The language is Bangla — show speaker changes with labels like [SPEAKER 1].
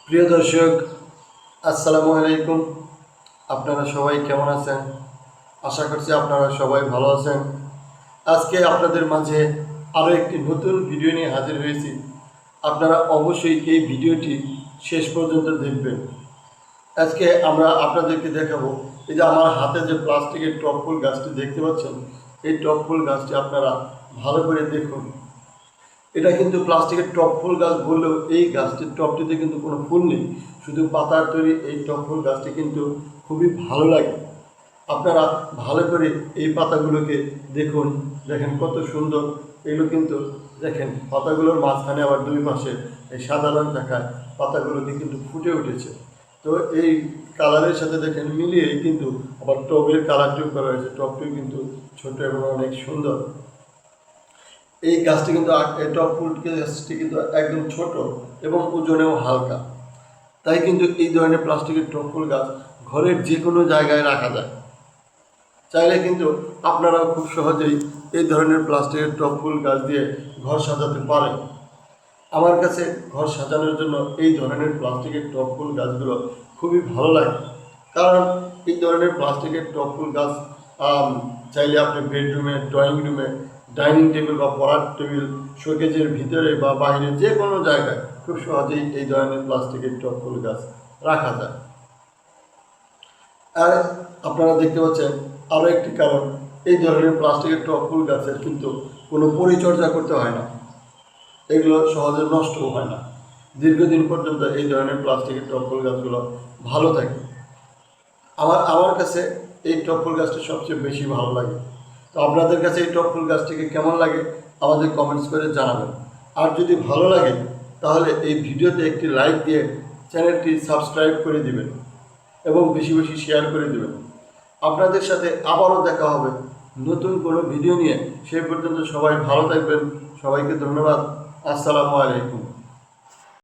[SPEAKER 1] প্রিয় দর্শক, আসসালামু আলাইকুম। আপনারা সবাই কেমন আছেন? আশা করছি আপনারা সবাই ভালো আছেন। আজকে আপনাদের মাঝে আরও একটি নতুন ভিডিও নিয়ে হাজির হয়েছি। আপনারা অবশ্যই এই ভিডিওটি শেষ পর্যন্ত দেখবেন। আজকে আমরা আপনাদেরকে দেখাবো, এই যে আমার হাতে যে প্লাস্টিকের টপ ফুল গাছটি দেখতে পাচ্ছেন, এই টপ ফুল গাছটি আপনারা ভালো করে দেখুন। এটা কিন্তু প্লাস্টিকের টপ ফুল গাছ বললেও এই গাছটির টপটিতে কিন্তু কোনো ফুল নেই, শুধু পাতার তৈরি এই টপ ফুল গাছটি কিন্তু খুবই ভালো লাগে। আপনারা ভালো করে এই পাতাগুলোকে দেখুন, দেখেন কত সুন্দর। এগুলো কিন্তু দেখেন পাতাগুলোর মাঝখানে আবার দুই পাশে এই সাদা রঙ দেখায় পাতাগুলোকে কিন্তু ফুটে উঠেছে। তো এই কালারের সাথে দেখেন মিলিয়েই কিন্তু আবার টবের কালারটিও করা হয়েছে। টবটিও কিন্তু ছোট এবং অনেক সুন্দর। এই গাছটি কিন্তু টপ ফুল গাছটি কিন্তু একদম ছোট এবং ওজনেও হালকা, তাই কিন্তু এই ধরনের প্লাস্টিকের টপ ফুল গাছ ঘরের যে কোনো জায়গায় রাখা যায়। চাইলে কিন্তু আপনারাও খুব সহজেই এই ধরনের প্লাস্টিকের টপ ফুল গাছ দিয়ে ঘর সাজাতে পারেন। আমার কাছে ঘর সাজানোর জন্য এই ধরনের প্লাস্টিকের টপ ফুল গাছগুলো খুবই ভালো লাগে, কারণ এই ধরনের প্লাস্টিকের টপ ফুল গাছ চাইলে আপনি বেডরুমে, ড্রয়িং রুমে, ডাইনিং টেবিল বা পড়ার টেবিল, শোকেজের ভিতরে বা বাইরে যে কোনো জায়গায় খুব সহজেই এই ধরনের প্লাস্টিকের টপ ফুল গাছ রাখা যায়। আর আপনারা দেখতে পাচ্ছেন আরও একটি কারণ, এই ধরনের প্লাস্টিকের টপ ফুল গাছের কিন্তু কোনো পরিচর্যা করতে হয় না। এগুলো সহজে নষ্টও হয় না। দীর্ঘদিন পর্যন্ত এই ধরনের প্লাস্টিকের টপ ফুল গাছগুলো ভালো থাকে। আমার কাছে এই টপ ফুল গাছটি সবচেয়ে বেশি ভালো লাগে। তো আপনাদের কাছে এই টপ ফুল গাছটিকে কেমন লাগে আমাদের কমেন্টস করে জানাবেন। আর যদি ভালো লাগে তাহলে এই ভিডিওতে একটি লাইক দিয়ে চ্যানেলটি সাবস্ক্রাইব করে দিবেন এবং বেশি বেশি শেয়ার করে দেবেন। আপনাদের সাথে আবারও দেখা হবে নতুন কোনো ভিডিও নিয়ে। সেই পর্যন্ত সবাই ভালো থাকবেন। সবাইকে ধন্যবাদ। আসসালামু আলাইকুম।